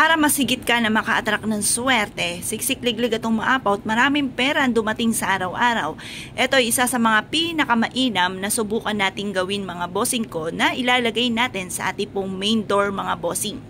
Para masigit ka na maka-attract ng swerte, siksik-liglig atong maapaw at maraming pera ang dumating sa araw-araw. Ito ay isa sa mga pinakamainam na subukan nating gawin mga bossing ko na ilalagay natin sa ating pong main door mga bossing.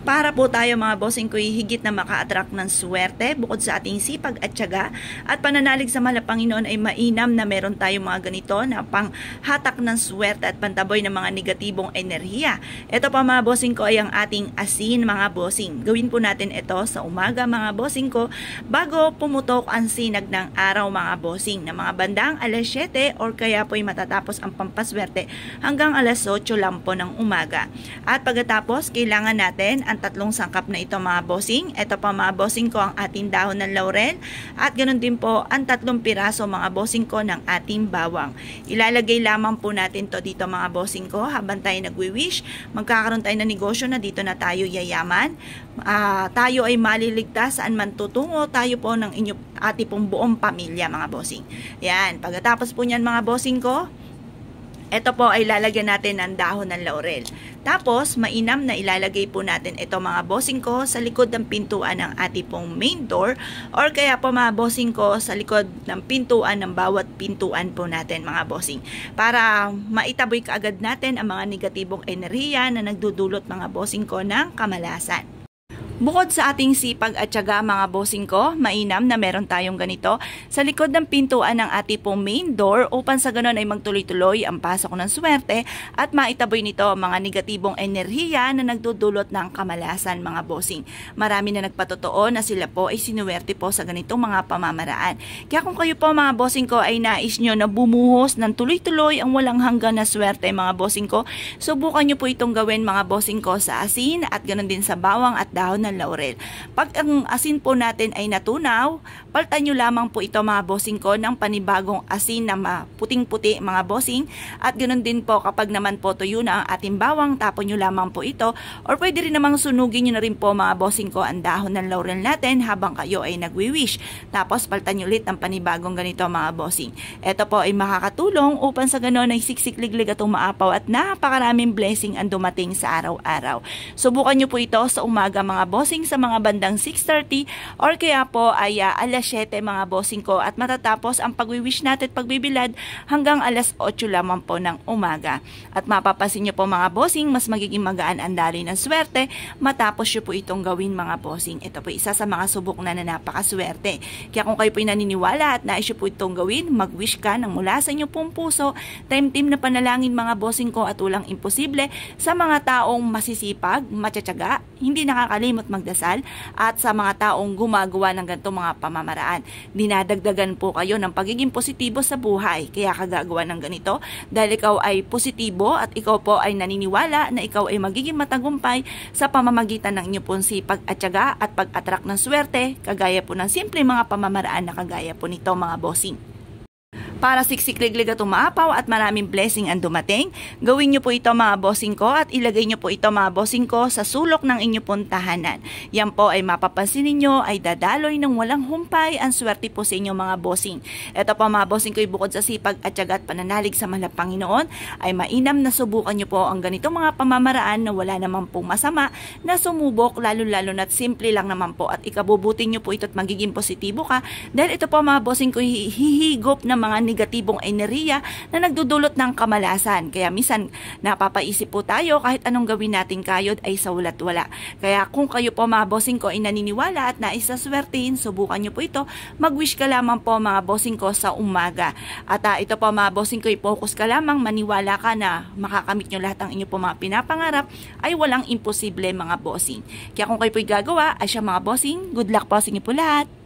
Para po tayo mga bossing ko higit na maka-attract ng swerte bukod sa ating sipag at tiyaga at pananalig sa mahal na Panginoon ay mainam na meron tayong mga ganito na panghatak ng swerte at pantaboy ng mga negatibong enerhiya. Ito pa mga bossing ko ay ang ating asin mga bossing. Gawin po natin ito sa umaga mga bossing ko bago pumutok ang sinag ng araw mga bossing na mga bandang alas 7 or kaya po ay matatapos ang pampaswerte hanggang alas 8 lang po ng umaga. At pagkatapos kailangan natin ang tatlong sangkap na ito mga bossing. Ito pa mga bossing ko ang ating dahon ng laurel at ganoon din po ang 3 piraso mga bossing ko ng ating bawang. Ilalagay lamang po natin to dito mga bossing ko habang tayo nagwi-wish. Magkakaroon tayo ng negosyo na dito na tayo yayaman. Tayo ay maliligtas saan man tutungo tayo po ng ating pong buong pamilya mga bossing. Yan. Pagkatapos po niyan mga bossing ko, ito po ay lalagyan natin ng dahon ng laurel. Tapos, mainam na ilalagay po natin ito mga bossing ko sa likod ng pintuan ng ating pong main door or kaya po mga bossing ko sa likod ng pintuan ng bawat pintuan po natin mga bossing. Para maitaboy kaagad natin ang mga negatibong enerhiya na nagdudulot mga bossing ko ng kamalasan. Bukod sa ating sipag at tiyaga mga bossing ko, mainam na meron tayong ganito sa likod ng pintuan ng ating pong main door upang sa ganon ay magtuloy-tuloy ang pasok ng swerte at maitaboy nito ang mga negatibong enerhiya na nagdudulot ng kamalasan mga bossing. Marami na nagpatotoo na sila po ay sinuwerte po sa ganitong mga pamamaraan. Kaya kung kayo po mga bossing ko ay nais nyo na bumuhos ng tuloy-tuloy ang walang hanggan na swerte mga bossing ko, subukan nyo po itong gawin mga bossing ko sa asin at ganon din sa bawang at dahon ng laurel. Pag ang asin po natin ay natunaw, paltan nyo lamang po ito mga bossing ko ng panibagong asin na puting-puti mga bossing at ganoon din po kapag naman po tuyo na ang ating bawang, tapon nyo lamang po ito or pwede rin namang sunugin nyo na rin po mga bossing ko ang dahon ng laurel natin habang kayo ay nagwi-wish. Tapos paltan nyo ulit ng panibagong ganito mga bossing. Ito po ay makakatulong upang sa ganoon ay siksik-liglig atong maapaw at napakaraming blessing ang dumating sa araw-araw. Subukan nyo po ito sa umaga mga bossing sa mga bandang 6:30 or kaya po ay alas 7 mga bossing ko at matatapos ang pagwi-wish natin at pagbibilad hanggang alas 8 lamang po ng umaga. At mapapansin nyo po mga bossing, mas magiging magaan ang daloy ng swerte matapos nyo po itong gawin mga bossing. Ito po isa sa mga subok na napakaswerte. Kaya kung kayo po naniniwala at nais nyo po itong gawin, mag-wish ka ng mula sa inyo pong puso, time-team na panalangin mga bossing ko at walang imposible sa mga taong masisipag, matsatsaga, hindi nakakalimot magdasal at sa mga taong gumagawa ng ganitong mga pamamaraan. Dinadagdagan po kayo ng pagiging positibo sa buhay. Kaya kagagawa ng ganito dahil ikaw ay positibo at ikaw po ay naniniwala na ikaw ay magiging matagumpay sa pamamagitan ng inyong pong sipag at tiyaga at pag-attract ng swerte kagaya po ng simple mga pamamaraan na kagaya po nito mga bossing. Para siksik-liglig at umaapaw at maraming blessing ang dumating, gawin nyo po ito mga bossing ko at ilagay nyo po ito mga bossing ko sa sulok ng inyong pong tahanan. Yan po ay mapapansin ninyo ay dadaloy ng walang humpay ang swerte po sa inyo mga bossing. Ito po mga bossing ko ay bukod sa sipag at tiyaga at pananalig sa mahal na Panginoon ay mainam na subukan nyo po ang ganitong mga pamamaraan na wala naman pong masama na sumubok lalo-lalo na't simple lang naman po at ikabubutin nyo po ito at magiging positibo ka dahil ito po mga bossing ko hihigop ng mga negatibong enerhiya na nagdudulot ng kamalasan. Kaya minsan napapaisip po tayo kahit anong gawin natin kayod ay sa walat wala. Kaya kung kayo po mga bossing ko ay naniniwala at nais na swertein, subukan nyo po ito. Mag-wish ka lamang po mga bossing ko sa umaga. At ito po mga bossing ko, i-focus ka lamang, maniwala ka na makakamit nyo lahat ng inyo po mga pinapangarap ay walang imposible mga bossing. Kaya kung kayo po gagawa ay siya mga bossing, good luck po sa inyo po lahat.